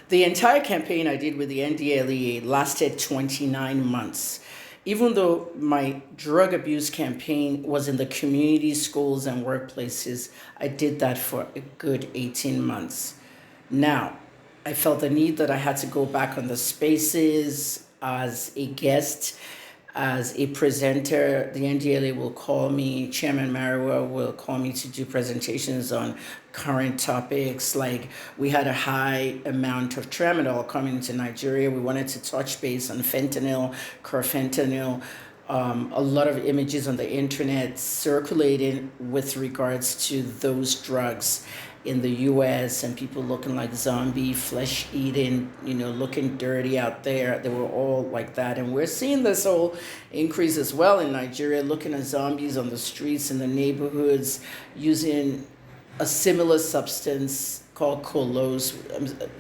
The entire campaign I did with the NDLEA lasted 29 months. Even though my drug abuse campaign was in the community, schools, and workplaces, I did that for a good 18 months. Now, I felt the need that I had to go back on the spaces as a guest, as a presenter. The NDLA will call me, Chairman Marua will call me to do presentations on current topics. Like we had a high amount of tramadol coming into Nigeria. We wanted to touch base on fentanyl, carfentanil, a lot of images on the internet circulating with regards to those drugs in the US and people looking like zombie, flesh eating, looking dirty out there. They were all like that. And we're seeing this whole increase as well in Nigeria, looking at zombies on the streets in the neighborhoods using a similar substance called colose,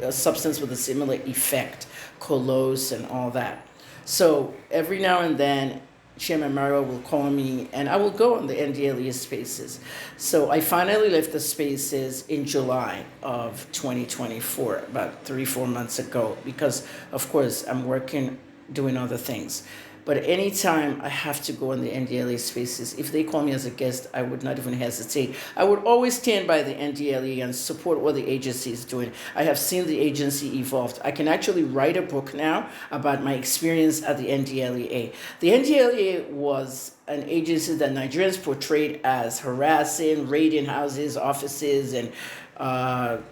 a substance with a similar effect, colose and all that. So every now and then, Chairman Mario will call me and I will go on the NDLEA spaces. So I finally left the spaces in July of 2024, about 3-4 months ago, because of course I'm working doing other things. But anytime I have to go on the NDLEA spaces, if they call me as a guest, I would not even hesitate. I would always stand by the NDLEA and support what the agency is doing. I have seen the agency evolve. I can actually write a book now about my experience at the NDLEA. The NDLEA was an agency that Nigerians portrayed as harassing, raiding houses, offices, and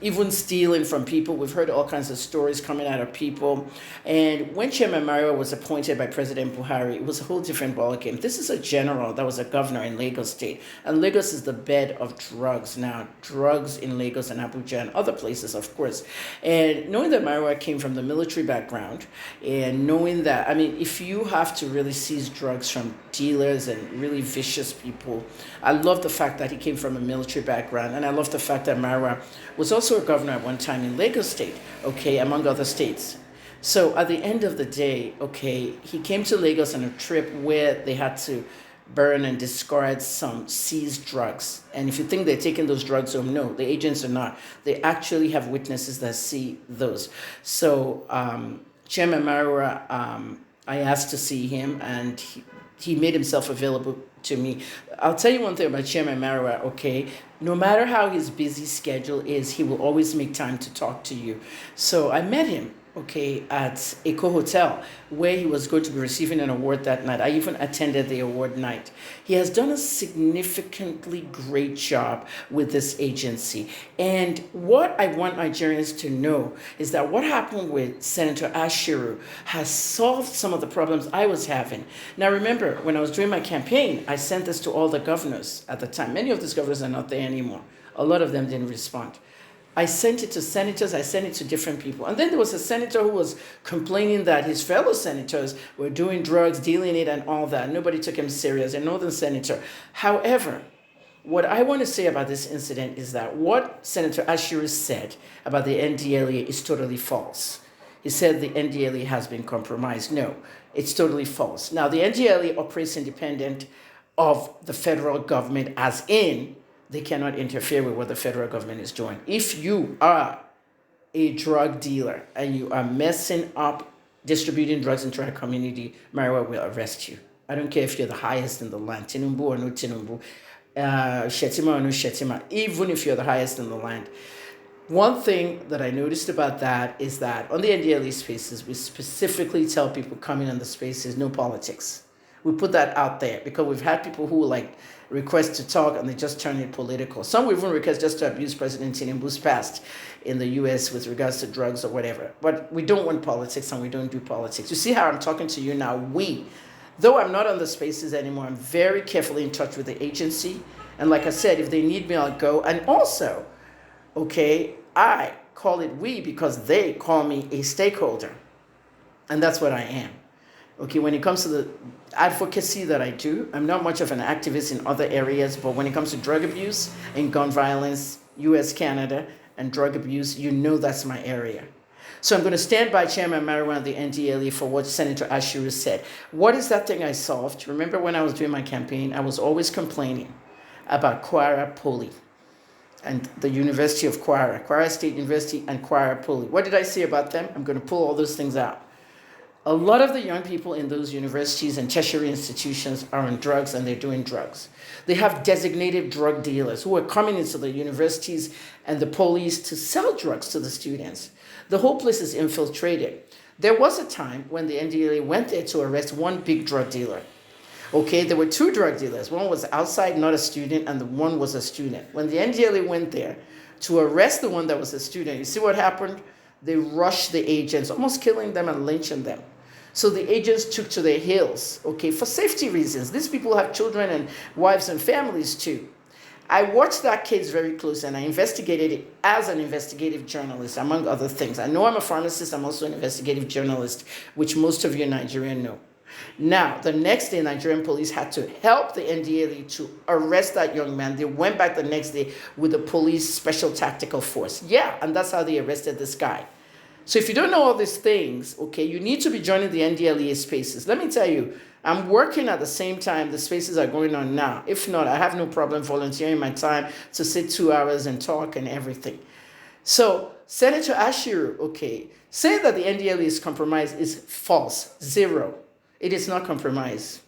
even stealing from people. We've heard all kinds of stories coming out of people. And when Chairman Mario was appointed by President Buhari, it was a whole different ballgame. This is a general that was a governor in Lagos State. And Lagos is the bed of drugs now. Drugs in Lagos and Abuja and other places, of course. And knowing that Mario came from the military background, and knowing that, if you have to really seize drugs from dealers and really vicious people, I love the fact that he came from a military background. And I love the fact that Mario was also a governor at one time in Lagos State, among other states. So at the end of the day, he came to Lagos on a trip where they had to burn and discard some seized drugs. And if you think they're taking those drugs home, no, the agents are not. They actually have witnesses that see those. So Chairman Marua, I asked to see him, and he made himself available to me. I'll tell you one thing about Chairman Marua, no matter how his busy schedule is, he will always make time to talk to you. So I met him, at Eco Hotel, where he was going to be receiving an award that night. I even attended the award night. He has done a significantly great job with this agency. And what I want Nigerians to know is that what happened with Senator Ashiru has solved some of the problems I was having. Now, remember, when I was doing my campaign, I sent this to all the governors at the time. Many of these governors are not there anymore. A lot of them didn't respond. I sent it to senators, I sent it to different people. And then there was a senator who was complaining that his fellow senators were doing drugs, dealing it and all that. Nobody took him serious, a northern senator. However, what I want to say about this incident is that what Senator Ashiru said about the NDLEA is totally false. He said the NDLEA has been compromised. No, it's totally false. Now, the NDLEA operates independent of the federal government, as in they cannot interfere with what the federal government is doing. If you are a drug dealer and you are messing up distributing drugs into our community, Marua will arrest you. I don't care if you're the highest in the land, Tinumbu or no Tinumbu, Shetima or no Shetima, even if you're the highest in the land. One thing that I noticed about that is that on the NDLE spaces, we specifically tell people coming on the spaces, no politics. We put that out there because we've had people who request to talk and they just turn it political. Some will even request just to abuse President Tinubu's past in the US with regards to drugs or whatever. But we don't want politics and we don't do politics. You see how I'm talking to you now? Though I'm not on the spaces anymore, I'm very carefully in touch with the agency. And like I said, if they need me, I'll go. And also, I call it we because they call me a stakeholder. And that's what I am. When it comes to the advocacy that I do, I'm not much of an activist in other areas, but when it comes to drug abuse and gun violence, US, Canada, and drug abuse, that's my area. So I'm going to stand by Chairman Marua and the NDLEA for what Senator Ashiru said. What is that thing I solved? Remember when I was doing my campaign, I was always complaining about Kwara Poli. and the University of Kwara, Kwara State University, and Kwara Poly. What did I say about them? I'm going to pull all those things out. A lot of the young people in those universities and tertiary institutions are on drugs, and they're doing drugs. They have designated drug dealers who are coming into the universities and the police to sell drugs to the students. The whole place is infiltrated. There was a time when the NDLEA went there to arrest one big drug dealer. Okay, there were two drug dealers. One was outside, not a student, and the one was a student. When the NDLEA went there to arrest the one that was a student, you see what happened? They rushed the agents, almost killing them and lynching them. So the agents took to their heels, okay, for safety reasons. These people have children and wives and families too. I watched that case very close, and I investigated it as an investigative journalist, among other things. I know I'm a pharmacist, I'm also an investigative journalist, which most of you Nigerians know. Now, the next day, Nigerian police had to help the NDLEA to arrest that young man. They went back the next day with the police special tactical force. Yeah, and that's how they arrested this guy. So if you don't know all these things, okay, you need to be joining the NDLEA spaces. Let me tell you, I'm working at the same time the spaces are going on now. If not, I have no problem volunteering my time to sit 2 hours and talk and everything. So Senator Ashiru, okay, saying that the NDLEA is compromised is false. Zero. It is not compromised.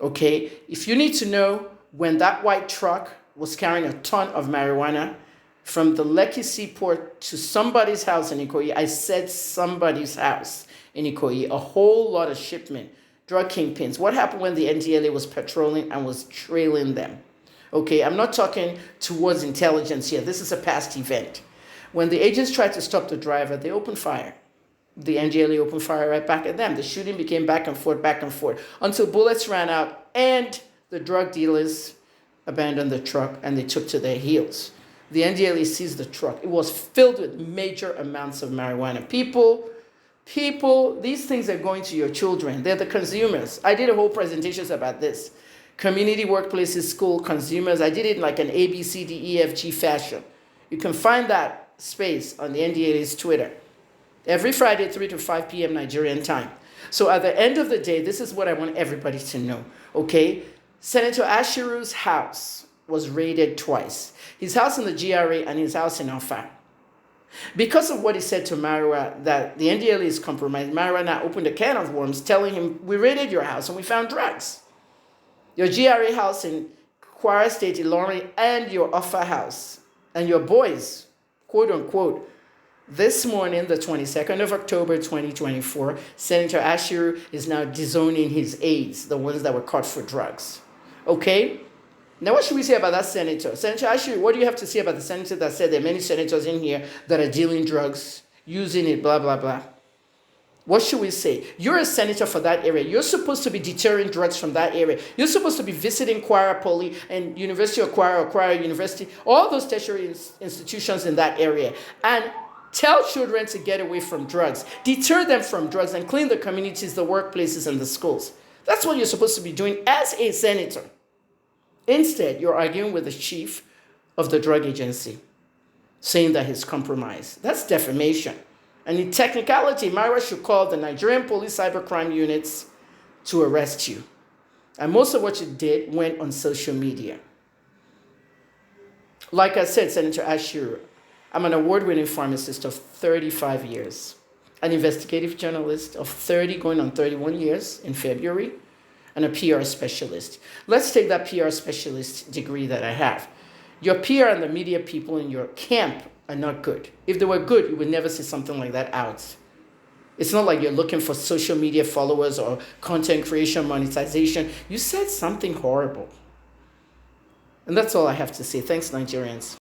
Okay? If you need to know, when that white truck was carrying a ton of marijuana from the Lekki Seaport to somebody's house in Ikoyi, I said somebody's house in Ikoyi, a whole lot of shipment, drug kingpins. What happened when the NDLEA was patrolling and was trailing them? Okay, I'm not talking towards intelligence here. This is a past event. When the agents tried to stop the driver, they opened fire. The NDLEA opened fire right back at them. The shooting became back and forth, until bullets ran out and the drug dealers abandoned the truck and they took to their heels. The NDLEA seized the truck. It was filled with major amounts of marijuana. People, these things are going to your children. They're the consumers. I did a whole presentation about this. Community workplaces, school, consumers. I did it in like an A, B, C, D, E, F, G fashion. You can find that space on the NDLEA's Twitter. Every Friday, 3 to 5 p.m. Nigerian time. So at the end of the day, this is what I want everybody to know, okay? Senator Ashiru's house was raided twice. His house in the GRA and his house in Alfa. Because of what he said to Marwa, that the NDLEA is compromised, Marwa now opened a can of worms telling him, we raided your house and we found drugs. Your GRA house in Kwara State, Ilorin, and your Alfa house, and your boys, quote unquote. This morning, the 22nd of October, 2024, Senator Ashiru is now disowning his aides, the ones that were caught for drugs. Okay? Now, what should we say about that senator? Senator Ashiru, what do you have to say about the senator that said there are many senators in here that are dealing drugs, using it, blah, blah, blah? What should we say? You're a senator for that area. You're supposed to be deterring drugs from that area. You're supposed to be visiting Kwara Poly and University of Kwara or Kwara University, all those tertiary institutions in that area, and tell children to get away from drugs. Deter them from drugs and clean the communities, the workplaces, and the schools. That's what you're supposed to be doing as a senator. Instead, you're arguing with the chief of the drug agency, saying that he's compromised. That's defamation. And in technicality, Myra should call the Nigerian police cybercrime units to arrest you. And most of what you did went on social media. Like I said, Senator Ashiru, I'm an award-winning pharmacist of 35 years, an investigative journalist of 30 going on 31 years in February, and a PR specialist. Let's take that PR specialist degree that I have. Your PR and the media people in your camp are not good. If they were good, you would never see something like that out. It's not like you're looking for social media followers or content creation, monetization. You said something horrible. And that's all I have to say. Thanks, Nigerians.